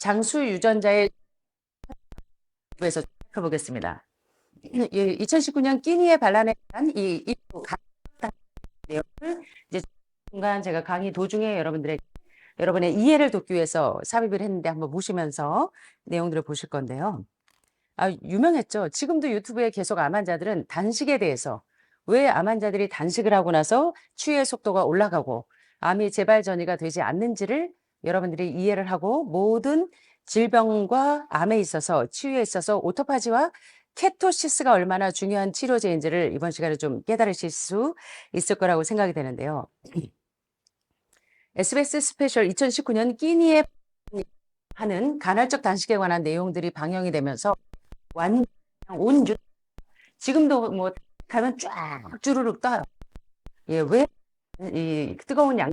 장수 유전자의 부에서 살펴보겠습니다. 2019년 끼니에 반란에 대한 이 내용을 이제 순간 제가 강의 도중에 여러분의 이해를 돕기 위해서 삽입을 했는데 한번 보시면서 내용들을 보실 건데요. 유명했죠. 지금도 유튜브에 계속 암 환자들은 단식에 대해서 왜 암 환자들이 단식을 하고 나서 치유의 속도가 올라가고 암이 재발 전이가 되지 않는지를 여러분들이 이해를 하고 모든 질병과 암에 있어서 치유에 있어서 오토파지와 케토시스가 얼마나 중요한 치료제인지를 이번 시간에 좀 깨달으실 수 있을 거라고 생각이 되는데요. SBS 스페셜 2019년 끼니에 하는 간헐적 단식에 관한 내용들이 방영이 되면서 완전 온 지금도 뭐 가면 쫙 주르륵 떠요. 예, 왜 이 뜨거운 양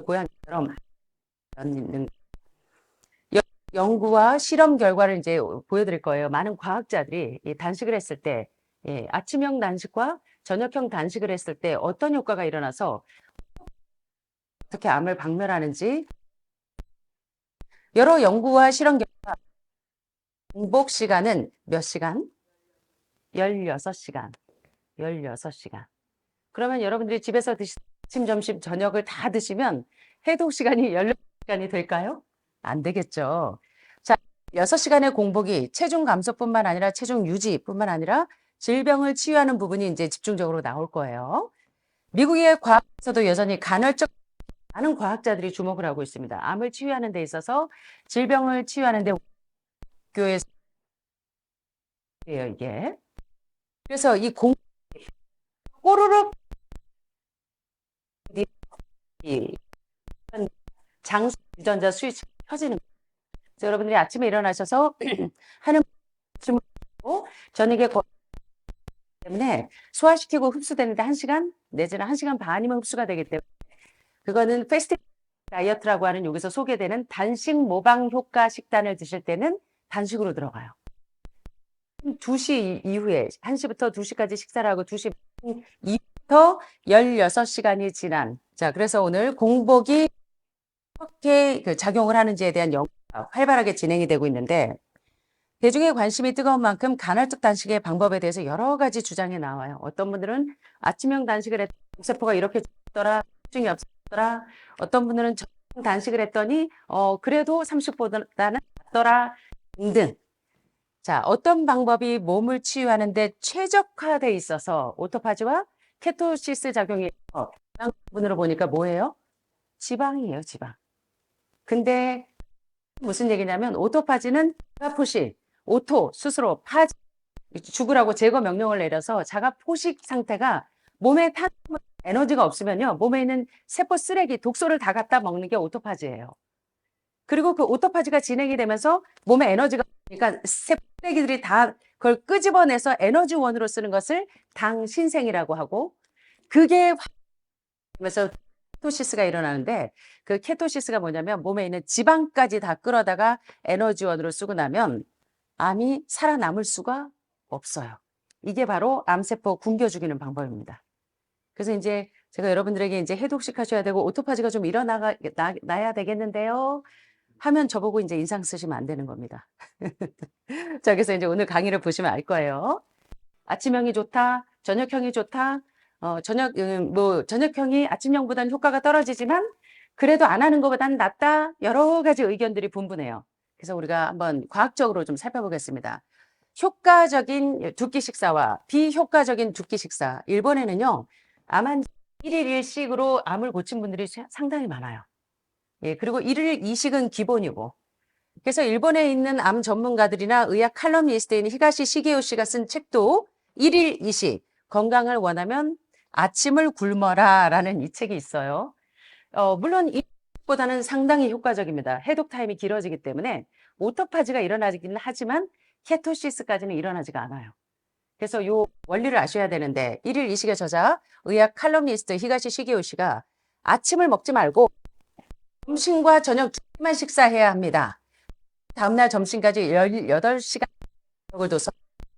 고양이처럼 있는 연구와 실험 결과를 이제 보여드릴 거예요. 많은 과학자들이 이 단식을 했을 때, 예, 아침형 단식과 저녁형 단식을 했을 때 어떤 효과가 일어나서 어떻게 암을 박멸하는지 여러 연구와 실험 결과 공복 시간은 몇 시간? 16시간. 16시간. 그러면 여러분들이 집에서 아침, 점심, 저녁을 다 드시면 해독 시간이 16시간이 될까요? 안 되겠죠. 자, 6시간의 공복이 체중 감소뿐만 아니라 체중 유지뿐만 아니라 질병을 치유하는 부분이 이제 집중적으로 나올 거예요. 미국의 과학에서도 여전히 간헐적 많은 과학자들이 주목을 하고 있습니다. 암을 치유하는 데 있어서 질병을 치유하는 데 교회에서 이게. 그래서 이 꼬르륵 이 장수 유전자 스위치 켜지는 거예요. 그래서 여러분들이 아침에 일어나셔서 하는 아침을 먹고 저녁에 때문에 소화시키고 흡수되는데 1시간 내지는 1시간 반이면 흡수가 되기 때문에 그거는 패스팅 다이어트라고 하는 여기서 소개되는 단식 모방 효과 식단을 드실 때는 단식으로 들어가요. 2시 이후에 1시부터 2시까지 식사를 하고 2시 이후부터 16시간이 지난 자 그래서 오늘 공복이 어떻게 작용을 하는지에 대한 연구가 활발하게 진행이 되고 있는데 대중의 관심이 뜨거운 만큼 간헐적 단식의 방법에 대해서 여러 가지 주장이 나와요. 어떤 분들은 아침형 단식을 했더니 세포가 이렇게 죽더라, 통증이 없더라. 어떤 분들은 저녁 단식을 했더니 그래도 30보다는 낫더라 등등. 자, 어떤 방법이 몸을 치유하는데 최적화돼 있어서 오토파지와 케토시스 작용이 부분으로 보니까 뭐예요? 지방이에요, 지방. 근데 무슨 얘기냐면 오토파지는 자가포식, 오토 스스로 파지 죽으라고 제거 명령을 내려서 자가 포식 상태가 몸에 에너지가 없으면요 몸에 있는 세포 쓰레기 독소를 다 갖다 먹는 게 오토파지예요. 그리고 그 오토파지가 진행이 되면서 몸에 에너지가 그러니까 세포 쓰레기들이 다 그걸 끄집어내서 에너지원으로 쓰는 것을 당신생이라고 하고 그게 그래서 케토시스가 일어나는데 그 케토시스가 뭐냐면 몸에 있는 지방까지 다 끌어다가 에너지원으로 쓰고 나면 암이 살아남을 수가 없어요. 이게 바로 암세포 굶겨 죽이는 방법입니다. 그래서 이제 제가 여러분들에게 이제 해독식 하셔야 되고 오토파지가 좀 나야 되겠는데요. 하면 저보고 이제 인상 쓰시면 안 되는 겁니다. 자, 그래서 이제 오늘 강의를 보시면 알 거예요. 아침형이 좋다, 저녁형이 좋다. 저녁형이 아침형보다는 효과가 떨어지지만 그래도 안 하는 것보다는 낫다. 여러 가지 의견들이 분분해요. 그래서 우리가 한번 과학적으로 좀 살펴보겠습니다. 효과적인 두 끼 식사와 비효과적인 두 끼 식사. 일본에는요, 암 한 1일 1식으로 암을 고친 분들이 상당히 많아요. 예, 그리고 1일 2식은 기본이고. 그래서 일본에 있는 암 전문가들이나 의학 칼럼니스트인 히가시 시게오 씨가 쓴 책도 1일 2식, 건강을 원하면 아침을 굶어라 라는 이 책이 있어요. 물론 이 책보다는 상당히 효과적입니다. 해독 타임이 길어지기 때문에 오토파지가 일어나기는 하지만 케토시스까지는 일어나지가 않아요. 그래서 이 원리를 아셔야 되는데 1일 2식의 저자 의학 칼럼니스트 히가시 시게오 씨가 아침을 먹지 말고 점심과 저녁 두 끼만 식사해야 합니다. 다음날 점심까지 18시간 을 둬서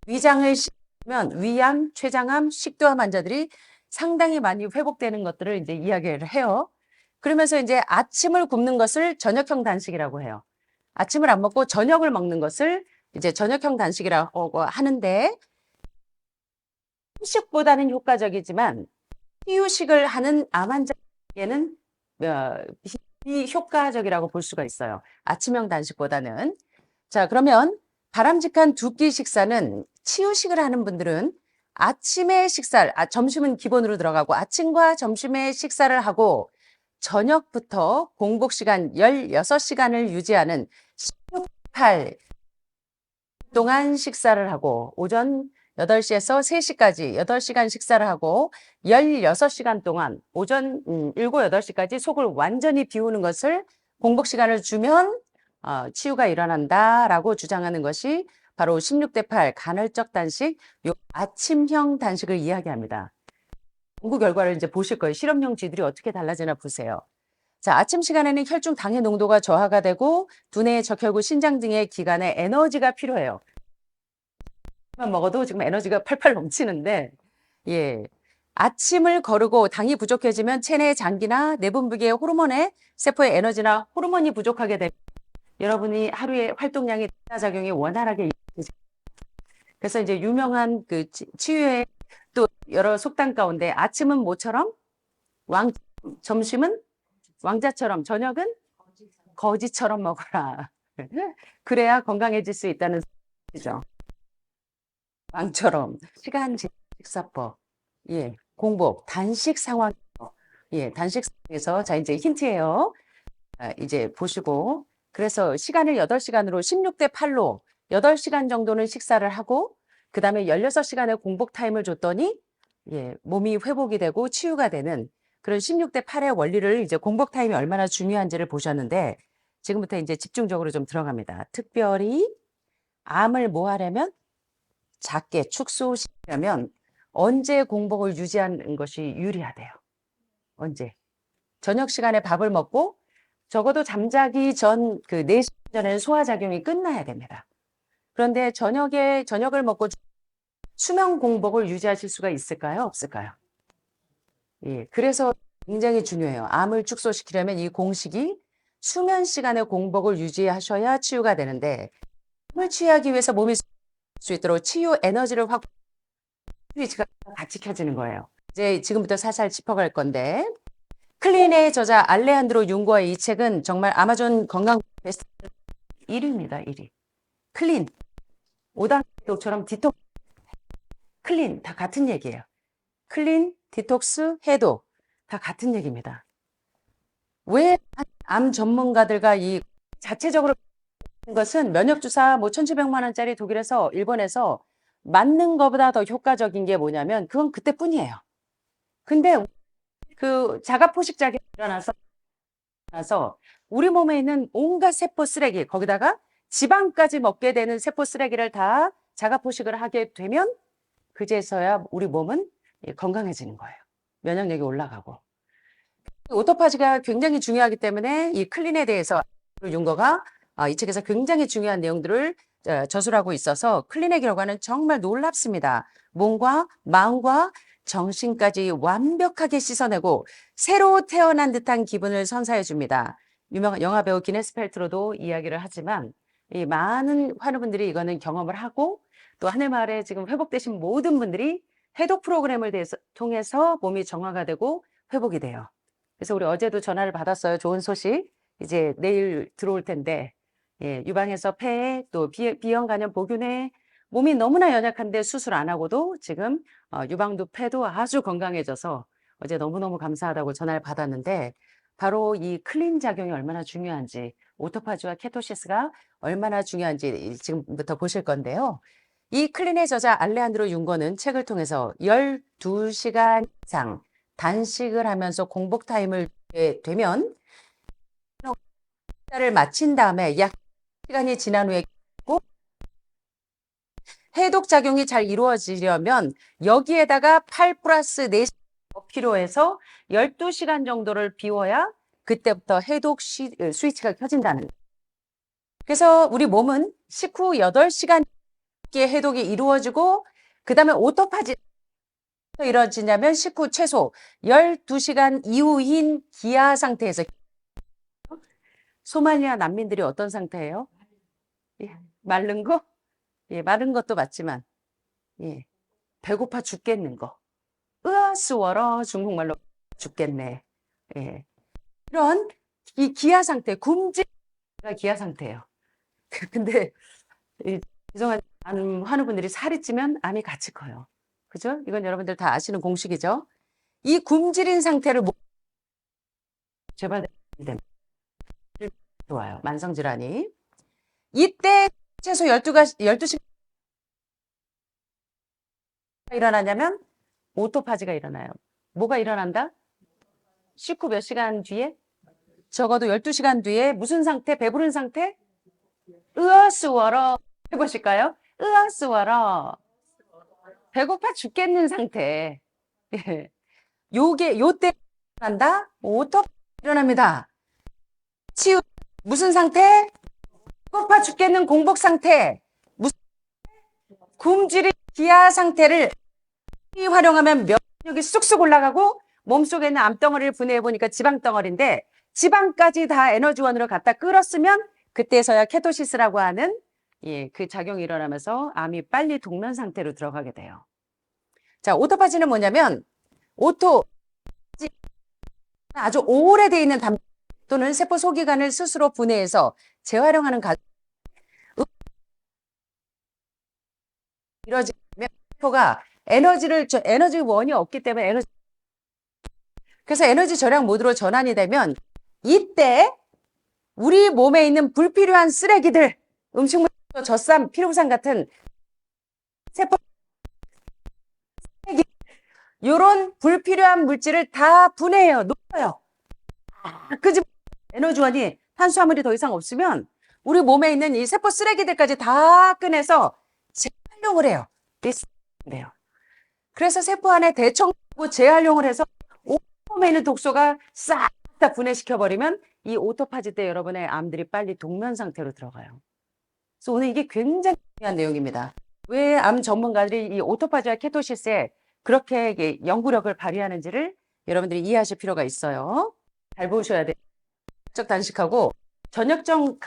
위장을 씹으면 위암, 췌장암, 식도암 환자들이 상당히 많이 회복되는 것들을 이제 이야기를 해요. 그러면서 이제 아침을 굶는 것을 저녁형 단식이라고 해요. 아침을 안 먹고 저녁을 먹는 것을 이제 저녁형 단식이라고 하는데 후식보다는 효과적이지만 치유식을 하는 암 환자에게는 비효과적이라고 볼 수가 있어요. 아침형 단식보다는. 자, 그러면 바람직한 두 끼 식사는 치유식을 하는 분들은 아침에 식사를, 점심은 기본으로 들어가고 아침과 점심에 식사를 하고 저녁부터 공복 시간 16시간을 유지하는 16-8 동안 식사를 하고 오전 8시에서 3시까지 8시간 식사를 하고 16시간 동안 오전 7, 8시까지 속을 완전히 비우는 것을 공복 시간을 주면 치유가 일어난다라고 주장하는 것이 바로 16-8 간헐적 단식, 요 아침형 단식을 이야기합니다. 연구 결과를 이제 보실 거예요. 실험용 쥐들이 어떻게 달라지나 보세요. 자, 아침 시간에는 혈중 당의 농도가 저하가 되고 두뇌, 적혈구, 신장 등의 기관에 에너지가 필요해요. 만 먹어도 지금 에너지가 팔팔 넘치는데, 예. 아침을 거르고 당이 부족해지면 체내 장기나 내분비계 호르몬의 세포의 에너지나 호르몬이 부족하게 되면 여러분이 하루에 활동량이 작용이 원활하게 그래서 이제 유명한 그 치유의 또 여러 속담 가운데 아침은 모처럼 점심은 왕자처럼 저녁은 거지처럼 먹어라. 그래야 건강해질 수 있다는 소리죠. 왕처럼 시간 식사법, 예, 공복, 단식 상황, 예, 단식 상황에서 자 이제 힌트예요. 이제 보시고 그래서 시간을 8시간으로 16-8로 8시간 정도는 식사를 하고 그 다음에 16시간의 공복 타임을 줬더니 예, 몸이 회복이 되고 치유가 되는 그런 16-8의 원리를 이제 공복 타임이 얼마나 중요한지를 보셨는데 지금부터 이제 집중적으로 좀 들어갑니다. 특별히 암을 뭐 하려면 작게 축소시키려면 언제 공복을 유지하는 것이 유리하대요. 언제? 저녁 시간에 밥을 먹고 적어도 잠자기 전 그 4시간 전에는 소화작용이 끝나야 됩니다. 그런데 저녁을 먹고 수면 공복을 유지하실 수가 있을까요? 없을까요? 예, 그래서 굉장히 중요해요. 암을 축소시키려면 이 공식이 수면 시간의 공복을 유지하셔야 치유가 되는데 암을 치유하기 위해서 몸이 수 있도록 치유 에너지를 스위치가 같이 켜지는 거예요. 이제 지금부터 살살 짚어갈 건데 클린의 저자 알레한드로 융거의 이 책은 정말 아마존 건강 베스트 1위입니다. 1위. 클린, 5단 독처럼 디톡스, 클린 다 같은 얘기예요. 클린, 디톡스, 해독 다 같은 얘기입니다. 왜 암 전문가들과 이 자체적으로 것은 면역주사 뭐 1,700만 원짜리 독일에서 일본에서 맞는 것보다 더 효과적인 게 뭐냐면 그건 그때뿐이에요. 근데 그 자가포식작용이 일어나서 우리 몸에 있는 온갖 세포 쓰레기 거기다가 지방까지 먹게 되는 세포 쓰레기를 다 자가포식을 하게 되면 그제서야 우리 몸은 건강해지는 거예요. 면역력이 올라가고. 오토파지가 굉장히 중요하기 때문에 이 클린에 대해서 융거가 이 책에서 굉장히 중요한 내용들을 저술하고 있어서 클린의 결과는 정말 놀랍습니다. 몸과 마음과 정신까지 완벽하게 씻어내고 새로 태어난 듯한 기분을 선사해 줍니다. 유명한 영화배우 기네스 펠트로도 이야기를 하지만 이 많은 환우분들이 이거는 경험을 하고 또 하늘마을에 지금 회복되신 모든 분들이 해독 프로그램을 통해서 몸이 정화가 되고 회복이 돼요. 그래서 우리 어제도 전화를 받았어요. 좋은 소식. 이제 내일 들어올 텐데 예, 유방에서 폐에 또 B형 간염 보균에 몸이 너무나 연약한데 수술 안 하고도 지금 유방도 폐도 아주 건강해져서 어제 너무너무 감사하다고 전화를 받았는데 바로 이 클린 작용이 얼마나 중요한지 오토파지와 케토시스가 얼마나 중요한지 지금부터 보실 건데요. 이 클린의 저자 알레한드로 융거는 책을 통해서 12시간 이상 단식을 하면서 공복 타임을 되면 식사를 마친 다음에 약 시간이 지난 후에 해독 작용이 잘 이루어지려면 여기에다가 8+4시간 더 필요해서 12시간 정도를 비워야 그때부터 해독 스위치가 켜진다는. 그래서 우리 몸은 식후 8시간 해독이 이루어지고 그 다음에 오토파지 이루어지냐면 식후 최소 12시간 이후인 기아 상태에서 소말리아 난민들이 어떤 상태예요? 예, 마른 거? 예, 마른 것도 맞지만, 예, 배고파 죽겠는 거. 으아스워러 중국말로 죽겠네. 예, 이런 이 기아 상태, 굶지가 기아 상태예요. 근데 이 죄송한 암 하는 분들이 살이 찌면 암이 같이 커요. 그죠? 이건 여러분들 다 아시는 공식이죠. 이 굶주린 상태를 재발되면 좋아요. 만성 질환이. 이때 최소 12시간 일어나냐면 오토파지가 일어나요. 뭐가 일어난다? 식후 몇 시간 뒤에? 적어도 12시간 뒤에 무슨 상태? 배부른 상태? 으아스워러 해보실까요? 으아스워러 배고파 죽겠는 상태. 예. 요때 일어난다? 오토파지 일어납니다. 치유 무슨 상태? 배고파 죽겠는 공복 상태. 무슨 굶주린 기아 상태를 활용하면 면역력이 쑥쑥 올라가고 몸속에 있는 암덩어리를 분해해 보니까 지방덩어리인데 지방까지 다 에너지원으로 갖다 끌었으면 그때서야 케토시스라고 하는 예, 그 작용이 일어나면서 암이 빨리 동면 상태로 들어가게 돼요. 자, 오토파지는 뭐냐면 아주 오래돼 있는 담 또는 세포 소기관을 스스로 분해해서 재활용하는 과정 이루어지면 세포가 에너지원이 없기 때문에 그래서 에너지 절약 모드로 전환이 되면 이때 우리 몸에 있는 불필요한 쓰레기들, 음식물, 젖산, 피로산 같은 세포 쓰레기 이런 불필요한 물질을 다 분해해요. 녹여요. 그지 에너지원이 탄수화물이 더 이상 없으면 우리 몸에 있는 이 세포 쓰레기들까지 다 꺼내서 재활용을 해요. 리스트인데요. 그래서 세포 안에 대청하고 재활용을 해서 몸에 있는 독소가 싹 다 분해시켜버리면 이 오토파지 때 여러분의 암들이 빨리 동면 상태로 들어가요. 그래서 오늘 이게 굉장히 중요한 내용입니다. 왜 암 전문가들이 이 오토파지와 케토시스에 그렇게 연구력을 발휘하는지를 여러분들이 이해하실 필요가 있어요. 잘 보셔야 돼요. 저녁 단식하고 저녁정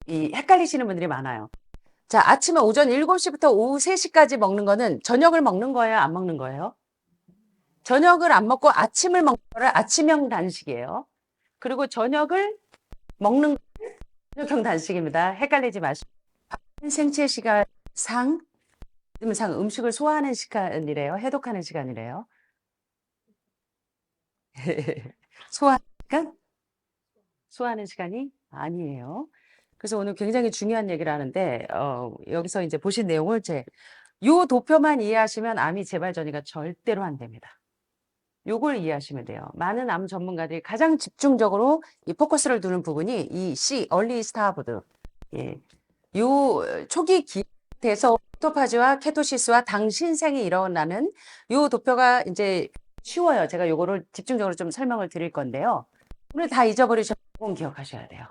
헷갈리시는 분들이 많아요. 자, 아침에 오전 7시부터 오후 3시까지 먹는 거는 저녁을 먹는 거예요? 안 먹는 거예요? 저녁을 안 먹고 아침을 먹는 거를 아침형 단식이에요. 그리고 저녁을 먹는 거는 저녁형 단식입니다. 헷갈리지 마시고. 생체 시간 상 음식을 소화하는 시간이래요. 해독하는 시간이래요. 소화하는 시간이 아니에요. 그래서 오늘 굉장히 중요한 얘기를 하는데 여기서 이제 보신 내용을 요 도표만 이해하시면 암이 재발 전이가 절대로 안 됩니다. 요걸 이해하시면 돼요. 많은 암 전문가들이 가장 집중적으로 이 포커스를 두는 부분이 이 C, 얼리 스타보드. 예. 요 초기 기태에서 오토파지와 케토시스와 당신생이 일어나는 요 도표가 이제 쉬워요. 제가 요거를 집중적으로 좀 설명을 드릴 건데요. 오늘 다 잊어버리셨고 기억하셔야 돼요.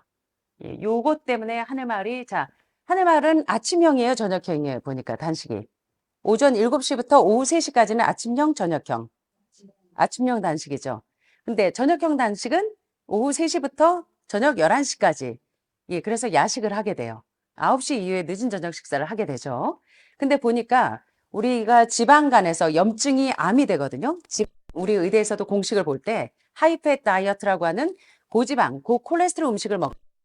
예, 요것 때문에 하늘말은 아침형이에요, 저녁형이에요. 보니까 단식이. 오전 7시부터 오후 3시까지는 아침형, 저녁형. 아침형 단식이죠. 근데 저녁형 단식은 오후 3시부터 저녁 11시까지. 예, 그래서 야식을 하게 돼요. 9시 이후에 늦은 저녁 식사를 하게 되죠. 근데 보니까 우리가 지방간에서 염증이 암이 되거든요. 우리 의대에서도 공식을 볼 때 하이팻 다이어트라고 하는 고지방, 고콜레스테롤 음식을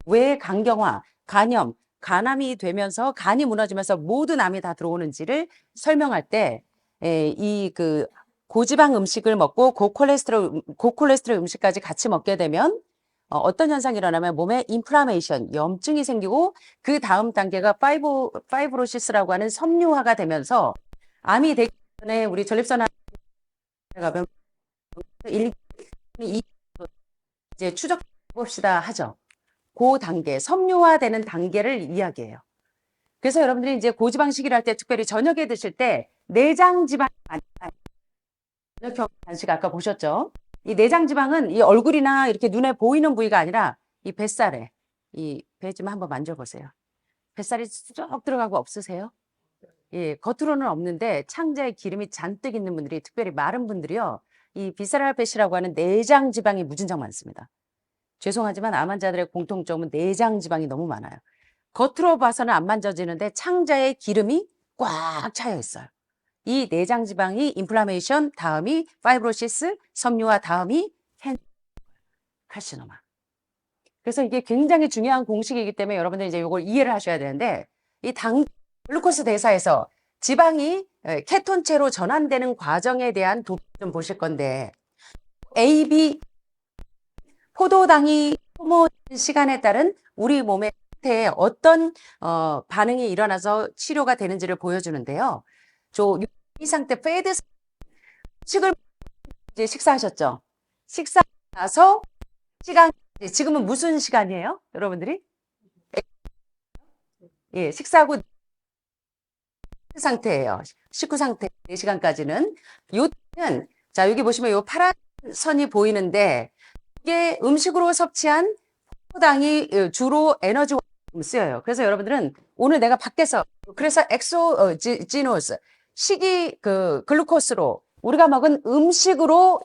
왜 간경화, 간염, 간암이 되면서 간이 무너지면서 모든 암이 다 들어오는지를 설명할 때 고지방 음식을 먹고 고콜레스테롤 음식까지 같이 먹게 되면 어떤 현상이 일어나면 몸에 인플라메이션, 염증이 생기고 그 다음 단계가 파이브로시스라고 하는 섬유화가 되면서 암이 되기 전에 우리 전립선 가면 이제 추적 봅시다 하죠. 그 단계, 섬유화되는 단계를 이야기해요. 그래서 여러분들이 이제 고지방식이라 할 때 특별히 저녁에 드실 때 내장 지방 저녁형 단식 아까 보셨죠? 이 내장 지방은 이 얼굴이나 이렇게 눈에 보이는 부위가 아니라 이 뱃살에 이 배 좀 한번 만져보세요. 뱃살이 쭉 들어가고 없으세요? 예, 겉으로는 없는데 창자에 기름이 잔뜩 있는 분들이 특별히 마른 분들이요. 이 비세랄 팻이라고 하는 내장 지방이 무진장 많습니다. 죄송하지만 암 환자들의 공통점은 내장 지방이 너무 많아요. 겉으로 봐서는 안 만져지는데 창자에 기름이 꽉 차여 있어요. 이 내장 지방이 인플라메이션, 다음이 파이브로시스, 섬유화, 다음이 칼시노마. 그래서 이게 굉장히 중요한 공식이기 때문에 여러분들 이제 이걸 이해를 하셔야 되는데, 이 글루코스 대사에서 지방이 케톤체로 전환되는 과정에 대한 도표 좀 보실 건데, AB 포도당이 소모 시간에 따른 우리 몸의 상태에 어떤 반응이 일어나서 치료가 되는지를 보여주는데요. 이 상태 페이드 식을 이제 식사하셨죠? 식사하서 시간 지금은 무슨 시간이에요? 여러분들이? 예, 식사하고 상태예요. 식후 상태 4시간까지는. 요때는 자, 여기 보시면 요 파란 선이 보이는데 이게 음식으로 섭취한 포도당이 주로 에너지 쓰여요. 그래서 여러분들은 오늘 내가 밖에서 그래서 엑소지노스 식이 글루코스로 우리가 먹은 음식으로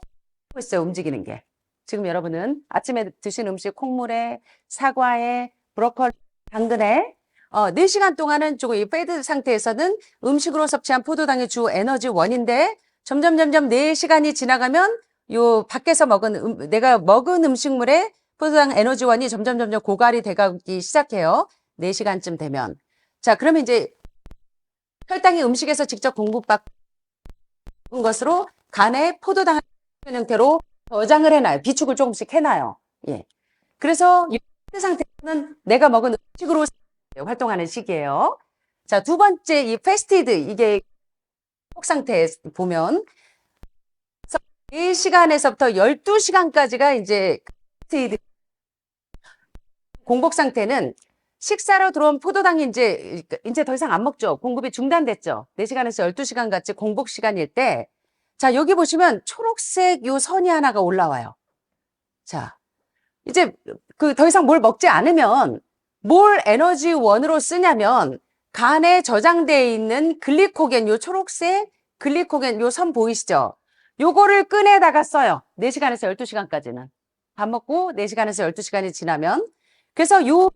있어요. 움직이는 게. 지금 여러분은 아침에 드신 음식 콩물에 사과에 브로콜리 당근에 4시간 동안은 조금 이 페이드 상태에서는 음식으로 섭취한 포도당의 주 에너지 원인데 점점 4시간이 지나가면 요 밖에서 먹은 내가 먹은 음식물에 포도당 에너지원이 점점 고갈이 돼가기 시작해요. 4시간쯤 되면. 자, 그러면 이제 혈당이 음식에서 직접 공급받은 것으로 간에 포도당 형태로 저장을 해놔요. 비축을 조금씩 해놔요. 예. 그래서 이 상태는 내가 먹은 음식으로 활동하는 시기예요. 자, 두 번째 이 패스티드 이게 공복 상태에 보면 4시간에서부터 12시간까지가 이제 패스티드 공복 상태는 식사로 들어온 포도당이 이제 더 이상 안 먹죠. 공급이 중단됐죠. 4시간에서 12시간 같이 공복 시간일 때, 자, 여기 보시면 초록색 요 선이 하나가 올라와요. 자, 이제 더 이상 뭘 먹지 않으면 뭘 에너지원으로 쓰냐면 간에 저장되어 있는 글리코겐, 요 초록색 글리코겐 요 선 보이시죠? 요거를 꺼내다가 써요. 4시간에서 12시간까지는. 밥 먹고 4시간에서 12시간이 지나면. 그래서 요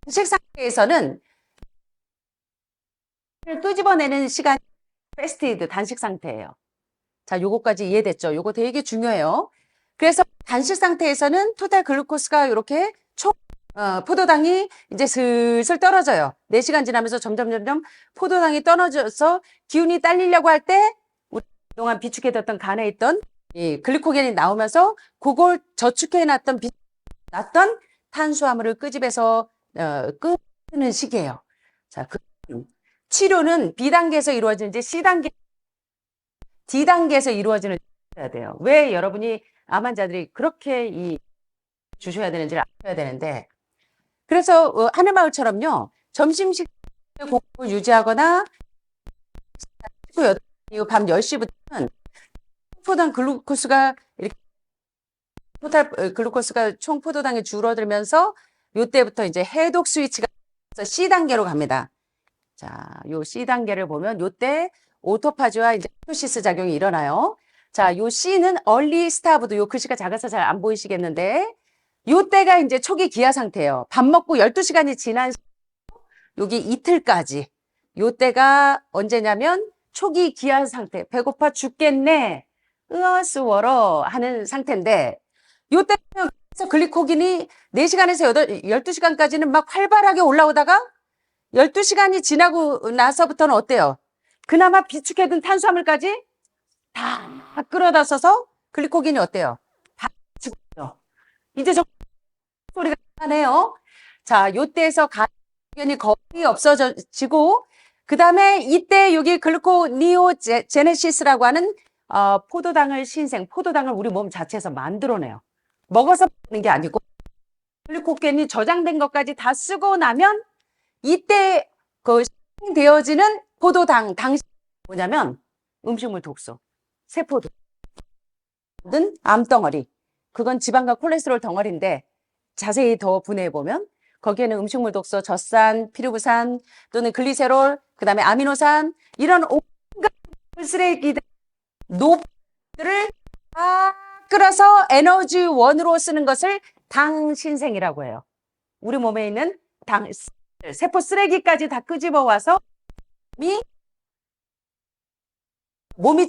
단식 상태에서는 끄집어내는 시간이 패스티드 단식 상태예요. 자, 요거까지 이해됐죠? 요거 되게 중요해요. 그래서 단식 상태에서는 토탈 글루코스가 이렇게 포도당이 이제 슬슬 떨어져요. 4시간 지나면서 점점 포도당이 떨어져서 기운이 딸리려고 할 때 그동안 비축해뒀던 간에 있던 이 글리코겐이 나오면서 그걸 저축해놨던 탄수화물을 끄집어서 끄는 시기예요. 자, 치료는 B단계에서 이루어지는지 C단계, D단계에서 이루어지는지 해야 돼요. 왜 여러분이 암 환자들이 그렇게 주셔야 되는지를 아셔야 되는데, 그래서 하늘마을처럼요, 점심식 공복을 유지하거나 이후 밤 10시부터는 포도당 글루코스가 이렇게 토탈 글루코스가 총 포도당이 줄어들면서 요때부터 이제 해독 스위치가 C단계로 갑니다. 자, 요 C단계를 보면 요때 오토파지와 이제 토시스 작용이 일어나요. 자, 요 C는 early starved, 요 글씨가 작아서 잘 안 보이시겠는데 요때가 이제 초기 기아 상태예요. 밥 먹고 12시간이 지난 여기 이틀까지. 요때가 언제냐면 초기 기아 상태. 배고파 죽겠네. 으어스워러 하는 상태인데 요때는 글리코겐이 4시간에서 12시간까지는 막 활발하게 올라오다가 12시간이 지나고 나서부터는 어때요? 그나마 비축해둔 탄수화물까지 다 끌어다 써서 글리코겐이 어때요? 다 죽죠. 이제 저 소리가 나네요. 자, 요때에서 간이 거의 없어지고 그 다음에 이때 여기 글루코니오제네시스라고 하는 포도당을 포도당을 우리 몸 자체에서 만들어내요. 먹어서 먹는 게 아니고 글루코겐이 저장된 것까지 다 쓰고 나면 이때 되어지는 포도당 당시 뭐냐면 음식물 독소, 세포도 든 암덩어리. 그건 지방과 콜레스테롤 덩어리인데 자세히 더 분해해 보면 거기에는 음식물 독소, 젖산, 피루부산 또는 글리세롤, 그다음에 아미노산 이런 온갖 쓰레기들 노들을 다 끌어서 에너지원으로 쓰는 것을 당신생이라고 해요. 우리 몸에 있는 세포 쓰레기까지 다 끄집어 와서 몸이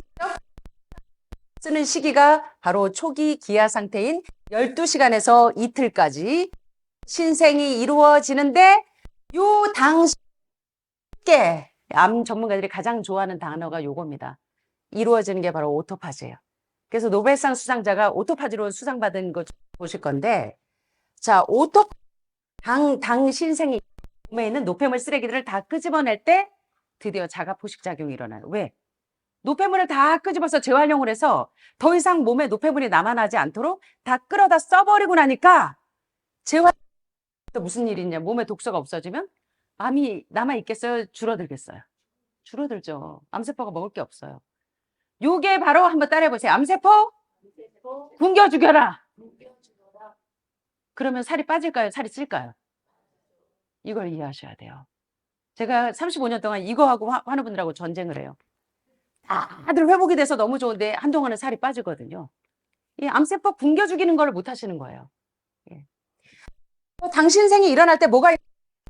쓰는 시기가 바로 초기 기아 상태인 12시간에서 이틀까지 신생이 이루어지는데 요 당시에 암 전문가들이 가장 좋아하는 단어가 요겁니다. 이루어지는 게 바로 오토파지예요. 그래서 노벨상 수상자가 오토파지로 수상받은 거 보실 건데, 자, 당 신생이 몸에 있는 노폐물 쓰레기들을 다 끄집어낼 때 드디어 자가 포식작용이 일어나요. 왜? 노폐물을 다 끄집어서 재활용을 해서 더 이상 몸에 노폐물이 남아나지 않도록 다 끌어다 써버리고 나니까 재활 또 무슨 일이 있냐? 몸에 독소가 없어지면 암이 남아있겠어요? 줄어들겠어요? 줄어들죠. 암세포가 먹을 게 없어요. 요게 바로 한번 따라해보세요. 암세포 굶겨 죽여라. 그러면 살이 빠질까요? 살이 찔까요? 이걸 이해하셔야 돼요. 제가 35년 동안 이거하고 하는 분들하고 전쟁을 해요. 다들 회복이 돼서 너무 좋은데 한동안은 살이 빠지거든요. 이 암세포 굶겨 죽이는 걸 못 하시는 거예요. 예. 당신생이 일어날 때 뭐가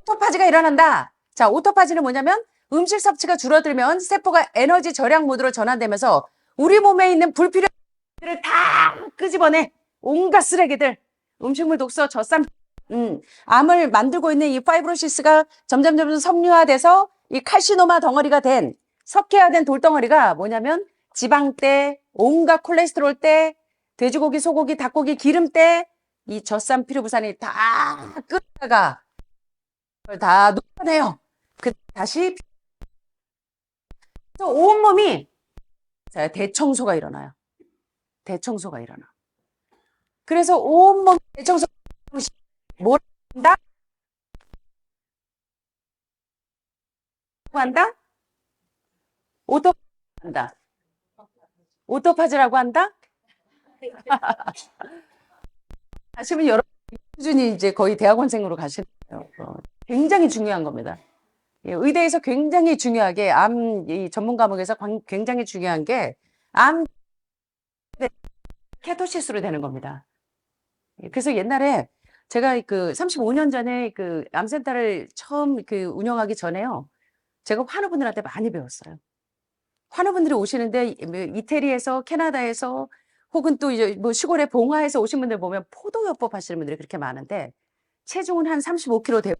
오토파지가 일어난다. 자, 오토파지는 뭐냐면 음식 섭취가 줄어들면 세포가 에너지 절약 모드로 전환되면서 우리 몸에 있는 불필요한 것들을 다 끄집어내. 온갖 쓰레기들. 음식물 독소, 젖산, 암을 만들고 있는 이 파이브로시스가 점점 섬유화돼서 이 칼시노마 덩어리가 된 석회화된 돌덩어리가 뭐냐면 지방때, 온갖 콜레스테롤때, 돼지고기, 소고기, 닭고기, 기름때 이 젖산 피루부산이 다 끄다가 그걸 다 녹아내요. 다시 온몸이 대청소가 일어나요. 대청소가 일어나. 그래서 온몸 대청소 뭘 한다? 한다? 오토파지한다. 오토파지라고 한다? 하시면 여러분 수준이 이제 거의 대학원생으로 가시는 거예요. 굉장히 중요한 겁니다. 예, 의대에서 굉장히 중요하게 이 전문 과목에서 굉장히 중요한 게 암 케토시스로 되는 겁니다. 예, 그래서 옛날에 제가 그 35년 전에 그 암센터를 처음 그 운영하기 전에요. 제가 환우분들한테 많이 배웠어요. 환우분들이 오시는데 뭐 이태리에서 캐나다에서 혹은 또 이제 뭐 시골의 봉화에서 오신 분들 보면 포도요법 하시는 분들이 그렇게 많은데 체중은 한 35kg 되고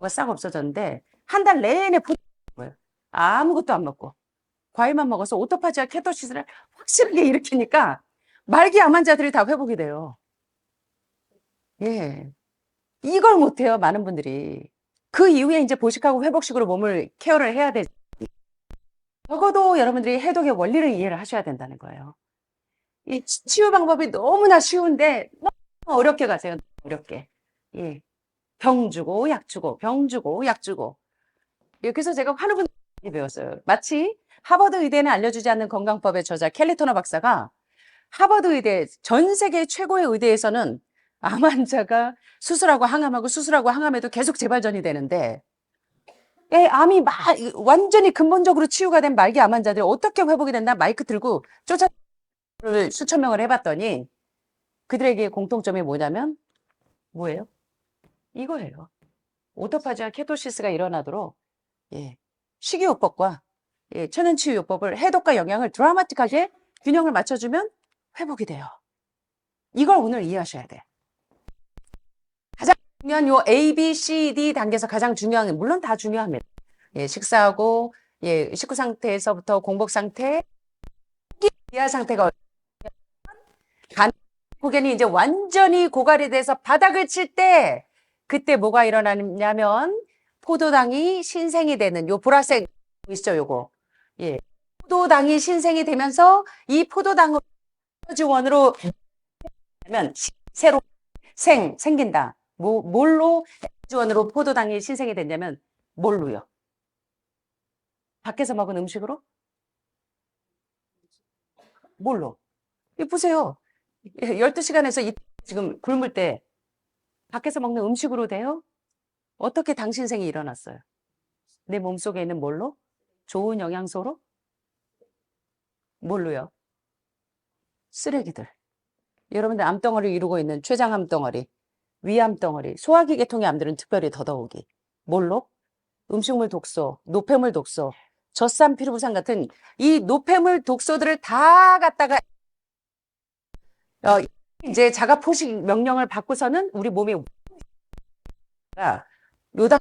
싹 없어졌는데 한 달 내내 포도예요. 아무것도 안 먹고 과일만 먹어서 오토파지와 케토시스를 확실하게 일으키니까 말기 암 환자들이 다 회복이 돼요. 예. 이걸 못해요, 많은 분들이. 그 이후에 이제 보식하고 회복식으로 몸을 케어를 해야 되죠. 적어도 여러분들이 해독의 원리를 이해를 하셔야 된다는 거예요. 이 치유 방법이 너무나 쉬운데 너무 어렵게 가세요. 어렵게. 예. 병 주고 약 주고 병 주고 약 주고. 예, 그래서 제가 환우분 많이 배웠어요. 마치 하버드 의대는 알려주지 않는 건강법의 저자 켈리 토너 박사가 하버드 의대 전 세계 최고의 의대에서는 암 환자가 수술하고 항암하고 수술하고 항암해도 계속 재발전이 되는데 암이 완전히 근본적으로 치유가 된 말기 암 환자들이 어떻게 회복이 된다? 마이크 들고 수천 명을 해봤더니 그들에게 공통점이 뭐냐면 뭐예요? 이거예요. 오토파지와 케토시스가 일어나도록 식이요법과 천연치유요법을 해독과 영양을 드라마틱하게 균형을 맞춰주면 회복이 돼요. 이걸 오늘 이해하셔야 돼. 가장 중요한 요 A, B, C, D 단계에서 가장 중요한 게 물론 다 중요합니다. 식사하고 식후 상태에서부터 공복 상태, 기아 상태가 고견이 이제 완전히 고갈이 돼서 바닥을 칠 때 그때 뭐가 일어나냐면 포도당이 신생이 되는 요 보라색 보이시죠? 요거. 포도당이 신생이 되면서 이 포도당을 에너지원으로 하면 새로 생긴다. 뭘로 에너지원으로 포도당이 신생이 됐냐면 뭘로요? 밖에서 먹은 음식으로? 뭘로? 보세요. 12시간에서 지금 굶을 때 밖에서 먹는 음식으로 돼요? 어떻게 당신생이 일어났어요? 내 몸속에 있는 뭘로? 좋은 영양소로? 뭘로요? 쓰레기들. 여러분들 암덩어리를 이루고 있는 췌장암덩어리. 위암 덩어리, 소화기 계통의 암들은 특별히 더더욱이. 뭘로? 음식물 독소, 노폐물 독소, 젖산 피루부산 같은 이 노폐물 독소들을 다 갖다가 이제 자가 포식 명령을 받고서는 우리 몸이 요당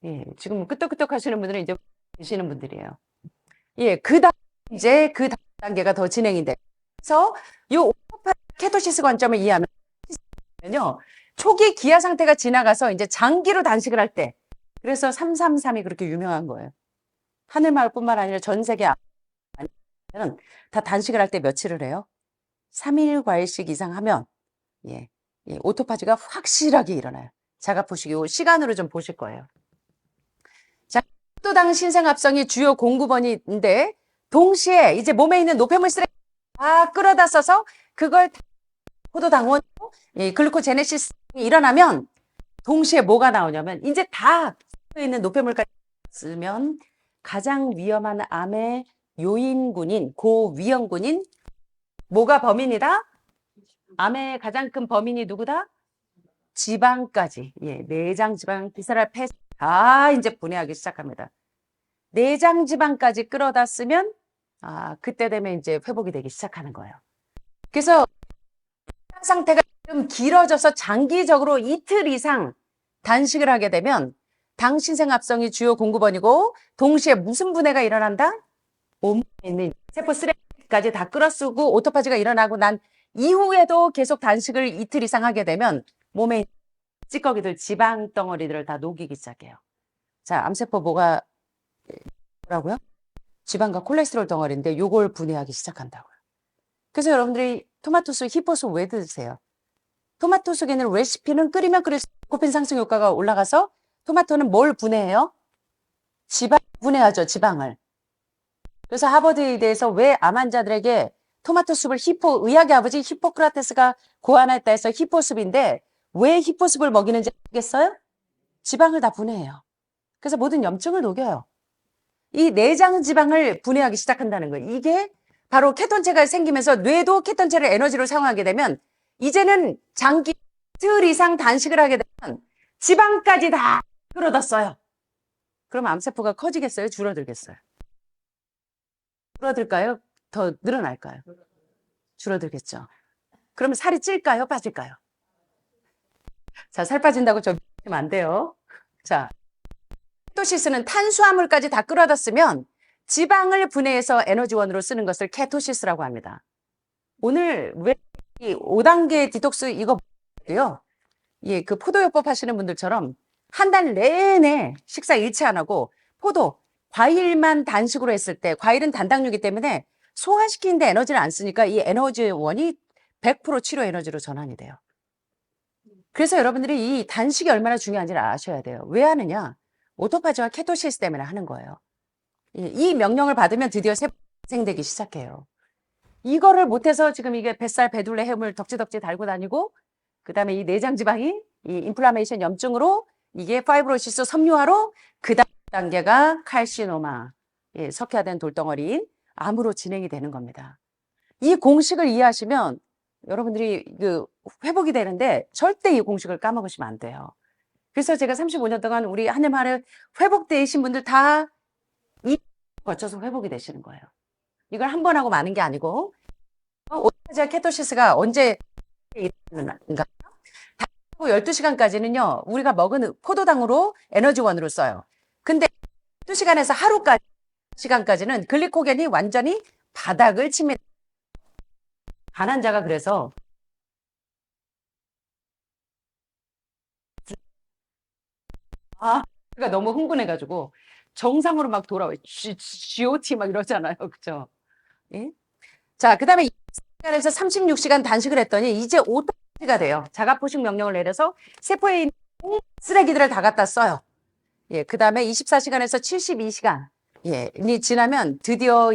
예, 지금 끄떡끄떡 하시는 분들은 이제 계시는 분들이에요. 예, 이제 그 다음 단계가 더 진행이 돼. 그래서 요 케토시스 관점을 이해하면요. 초기 기아 상태가 지나가서 이제 장기로 단식을 할 때. 그래서 333이 그렇게 유명한 거예요. 하늘마을뿐만 아니라 전 세계 는 다 단식을 할 때 며칠을 해요? 3일 과일씩 이상 하면 예, 오토파지가 확실하게 일어나요. 자가포식 요 시간으로 좀 보실 거예요. 자, 포도당 신생합성이 주요 공급원인데 동시에 이제 몸에 있는 노폐물 쓰레기 다 끌어다 써서 그걸 포도당원 글루코제네시스 일어나면 동시에 뭐가 나오냐면 이제 다 있는 노폐물까지 쓰면 가장 위험한 암의 요인군인 고위험군인 뭐가 범인이다? 암의 가장 큰 범인이 누구다? 지방까지. 예, 내장 지방, 비세랄 폐 다 이제 분해하기 시작합니다. 내장 지방까지 끌어다 쓰면 그때 되면 이제 회복이 되기 시작하는 거예요. 그래서 상태가 좀 길어져서 장기적으로 이틀 이상 단식을 하게 되면 당신생합성이 주요 공급원이고 동시에 무슨 분해가 일어난다? 몸에 있는 세포 쓰레기까지 다 끌어쓰고 오토파지가 일어나고 난 이후에도 계속 단식을 이틀 이상 하게 되면 몸에 있는 찌꺼기들, 지방 덩어리들을 다 녹이기 시작해요. 자, 암세포 뭐라고요? 지방과 콜레스테롤 덩어리인데 요걸 분해하기 시작한다고요. 그래서 여러분들이 토마토속, 히포속 왜 드세요? 토마토 속에는 레시피는 끓이면 끓일수록 코펜 상승 효과가 올라가서 토마토는 뭘 분해해요? 지방 분해하죠, 지방을. 그래서 하버드 의대에서 왜 암 환자들에게 토마토 숲을 의학의 아버지 히포크라테스가 고안했다 해서 히포숲인데 왜 히포숲을 먹이는지 알겠어요? 지방을 다 분해해요. 그래서 모든 염증을 녹여요. 이 내장 지방을 분해하기 시작한다는 거예요. 이게 바로 케톤체가 생기면서 뇌도 케톤체를 에너지로 사용하게 되면 이제는 장기 이틀 이상 단식을 하게 되면 지방까지 다 끌어다 써요. 그럼 암세포가 커지겠어요? 줄어들겠어요? 줄어들까요? 더 늘어날까요? 줄어들겠죠. 그러면 살이 찔까요? 빠질까요? 자, 살 빠진다고 저 믿으면 안 돼요. 자, 케토시스는 탄수화물까지 다 끌어다 쓰면 지방을 분해해서 에너지원으로 쓰는 것을 케토시스라고 합니다. 오늘 왜 이 5단계 디톡스 이거 요 예, 그 포도요법 하시는 분들처럼 한 달 내내 식사 일치 안 하고 과일만 단식으로 했을 때 과일은 단당류이기 때문에 소화시키는데 에너지를 안 쓰니까 이 에너지원이 100% 치료 에너지로 전환이 돼요. 그래서 여러분들이 이 단식이 얼마나 중요한지를 아셔야 돼요. 왜 하느냐? 오토파지와 케토시스 때문에 하는 거예요. 이 명령을 받으면 드디어 생되기 시작해요. 이거를 못해서 지금 이게 뱃살, 배둘레, 해물 덕지덕지 달고 다니고 그다음에 이 내장 지방이 이 인플라메이션 염증으로 이게 파이브로시스 섬유화로 그 다음 단계가 칼시노마, 석회화된 돌덩어리인 암으로 진행이 되는 겁니다. 이 공식을 이해하시면 여러분들이 회복이 되는데 절대 이 공식을 까먹으시면 안 돼요. 그래서 제가 35년 동안 우리 하늘마을 회복되신 분들 다 이 거쳐서 회복이 되시는 거예요. 이걸 한 번 하고 마는 게 아니고 오토파지와 케토시스가 언제 일어나는가? 12시간까지는요. 우리가 먹은 포도당으로 에너지원으로 써요. 근데 12시간에서 하루까지 시간까지는 글리코겐이 완전히 바닥을 칩니다. 가난자가 그래서 그가 너무 흥분해가지고 정상으로 막 돌아와요. GOT 막 이러잖아요. 그죠? 예? 자, 그 다음에 2시간에서 36시간 단식을 했더니 이제 오토파지가 돼요. 자가포식 명령을 내려서 세포에 있는 쓰레기들을 다 갖다 써요. 예, 그 다음에 24시간에서 72시간 이 지나면 드디어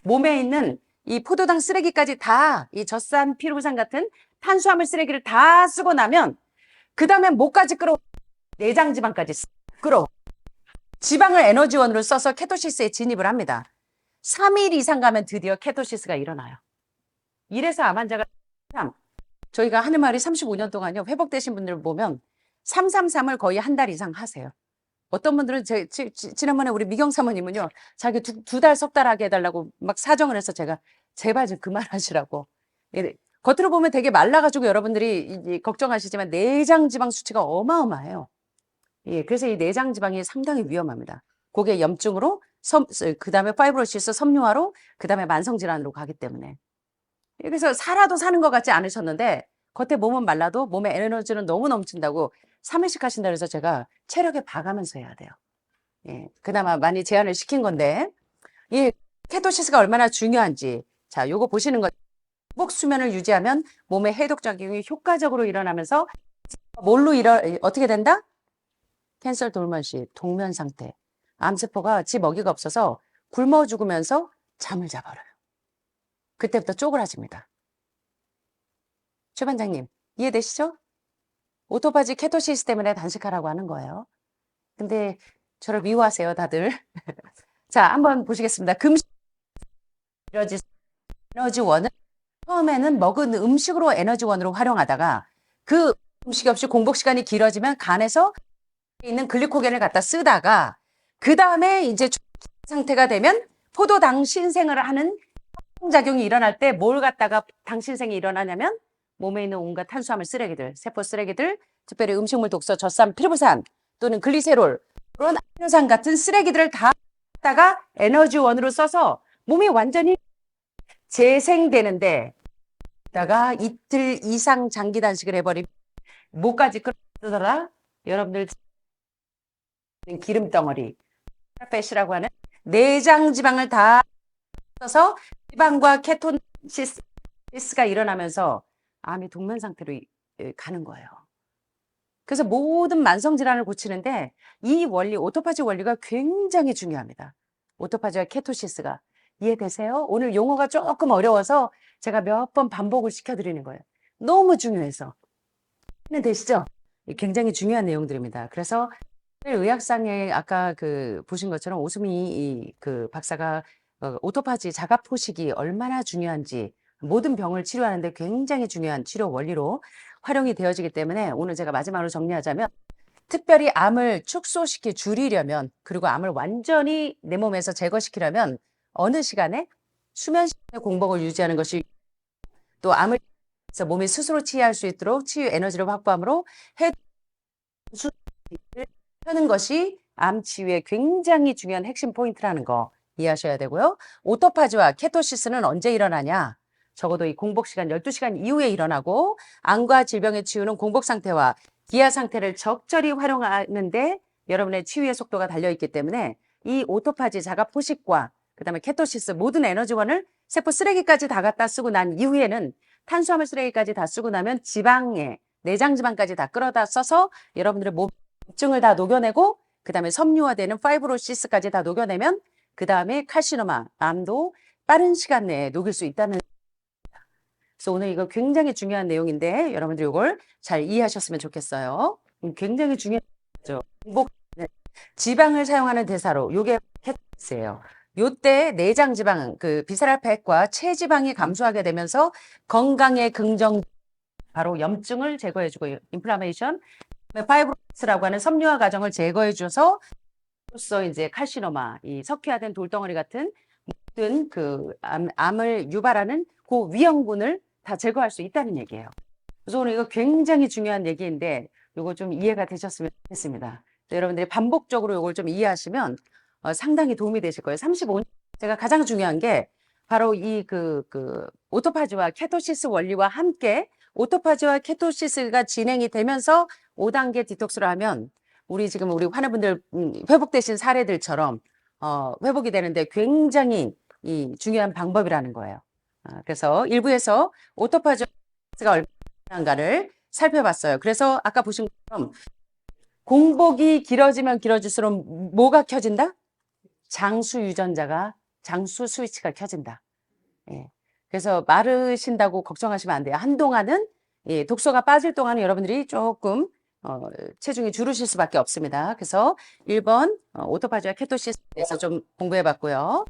몸에 있는 이 포도당 쓰레기까지 다 이 젖산, 피루부산 같은 탄수화물 쓰레기를 다 쓰고 나면 그 다음에 뭐까지 끌어 내장 지방까지 끌어 지방을 에너지원으로 써서 케토시스에 진입을 합니다. 3일 이상 가면 드디어 케토시스가 일어나요. 이래서 암 환자가 참 저희가 하는 말이 35년 동안요. 회복되신 분들 보면 333을 거의 한 달 이상 하세요. 어떤 분들은 지난번에 우리 미경 사모님은요. 자기 두 달, 석 달 하게 해달라고 막 사정을 해서 제가 제발 좀 그만하시라고. 예, 겉으로 보면 되게 말라가지고 여러분들이 걱정하시지만 내장 지방 수치가 어마어마해요. 예, 그래서 이 내장 지방이 상당히 위험합니다. 그게 염증으로, 그 다음에 파이브로시스, 섬유화로, 그 다음에 만성질환으로 가기 때문에. 그래서 살아도 사는 것 같지 않으셨는데 겉에 몸은 말라도 몸에 에너지는 너무 넘친다고 3일씩 하신다 그래서 제가 체력에 봐가면서 해야 돼요. 예, 그나마 많이 제한을 시킨 건데 이 케토시스가 얼마나 중요한지 자, 요거 보시는 거 공복 수면을 유지하면 몸의 해독작용이 효과적으로 일어나면서 뭘로 어떻게 된다? 캔서 돌만시, 동면 상태. 암세포가 지 먹이가 없어서 굶어 죽으면서 잠을 자버려요. 그때부터 쪼그라집니다. 최 반장님, 이해되시죠? 오토파지 케토시스 때문에 단식하라고 하는 거예요. 근데 저를 미워하세요, 다들. 자, 한번 보시겠습니다. 금식 에너지원은 처음에는 먹은 음식으로 에너지원으로 활용하다가 그 음식이 없이 공복 시간이 길어지면 간에서 있는 글리코겐을 갖다 쓰다가 그 다음에 이제 상태가 되면 포도당 신생을 하는 작용이 일어날 때 뭘 갖다가 당신생이 일어나냐면 몸에 있는 온갖 탄수화물 쓰레기들, 세포 쓰레기들, 특별히 음식물 독소, 젖산, 피르부산 또는 글리세롤 그런 아미노산 같은 쓰레기들을 다 갖다가 에너지원으로 써서 몸이 완전히 재생되는데 다가 이틀 이상 장기 단식을 해버리면 뭐까지 끌어들더라? 여러분들 기름 덩어리, 팻이라고 하는 내장 지방을 다 써서 지방과 케톤시스가 일어나면서 암이 동면 상태로 가는 거예요. 그래서 모든 만성 질환을 고치는데 이 원리, 오토파지 원리가 굉장히 중요합니다. 오토파지와 케토시스가 이해되세요? 오늘 용어가 조금 어려워서 제가 몇 번 반복을 시켜드리는 거예요. 너무 중요해서. 되시죠? 굉장히 중요한 내용들입니다. 그래서 의학상에 아까 보신 것처럼 오수미 그 박사가 오토파지 자가포식이 얼마나 중요한지 모든 병을 치료하는데 굉장히 중요한 치료 원리로 활용이 되어지기 때문에 오늘 제가 마지막으로 정리하자면 특별히 암을 줄이려면 그리고 암을 완전히 내 몸에서 제거시키려면 어느 시간에 수면 시간의 공복을 유지하는 것이 또 암을 몸이 스스로 치유할 수 있도록 치유 에너지를 확보함으로 하는 것이 암 치유의 굉장히 중요한 핵심 포인트라는 거 이해하셔야 되고요. 오토파지와 케토시스는 언제 일어나냐? 적어도 이 공복 시간 12시간 이후에 일어나고 암과 질병의 치유는 공복 상태와 기아 상태를 적절히 활용하는데 여러분의 치유의 속도가 달려있기 때문에 이 오토파지 자가 포식과 그 다음에 케토시스 모든 에너지원을 세포 쓰레기까지 다 갖다 쓰고 난 이후에는 탄수화물 쓰레기까지 다 쓰고 나면 지방에 내장 지방까지 다 끌어다 써서 여러분들의 몸증을 다 녹여내고 그 다음에 섬유화되는 파이브로시스까지 다 녹여내면 그 다음에 칼시노마, 암도 빠른 시간 내에 녹일 수 있다는. 그래서 오늘 이거 굉장히 중요한 내용인데 여러분들 이걸 잘 이해하셨으면 좋겠어요. 굉장히 중요하죠. 지방을 사용하는 대사로 요게 케토시스예요. 요때 내장 지방, 비세랄 팻과 체지방이 감소하게 되면서 건강에 긍정 바로 염증을 제거해주고 인플라메이션, 파이브로시스라고 하는 섬유화 과정을 제거해줘서 로서 이제 칼시노마, 이 석회화된 돌덩어리 같은 모든 암을 유발하는 그 위험군을 다 제거할 수 있다는 얘기예요. 그래서 오늘 이거 굉장히 중요한 얘기인데 이거 좀 이해가 되셨으면 좋겠습니다. 여러분들이 반복적으로 이걸 좀 이해하시면 상당히 도움이 되실 거예요. 35년 제가 가장 중요한 게 바로 이 오토파지와 케토시스 원리와 함께 오토파지와 케토시스가 진행이 되면서 5단계 디톡스를 하면 우리 환우분들 회복되신 사례들처럼 회복이 되는데 굉장히 중요한 방법이라는 거예요. 그래서 일부에서 오토파지가 얼마나 중요한가를 살펴봤어요. 그래서 아까 보신 것처럼 공복이 길어지면 길어질수록 뭐가 켜진다? 장수 유전자가 장수 스위치가 켜진다. 예. 그래서 마르신다고 걱정하시면 안 돼요. 한동안은 독소가 빠질 동안은 여러분들이 조금 체중이 줄으실 수밖에 없습니다. 그래서 1번 오토파지와 케토시스에 대해서 좀 공부해 봤고요.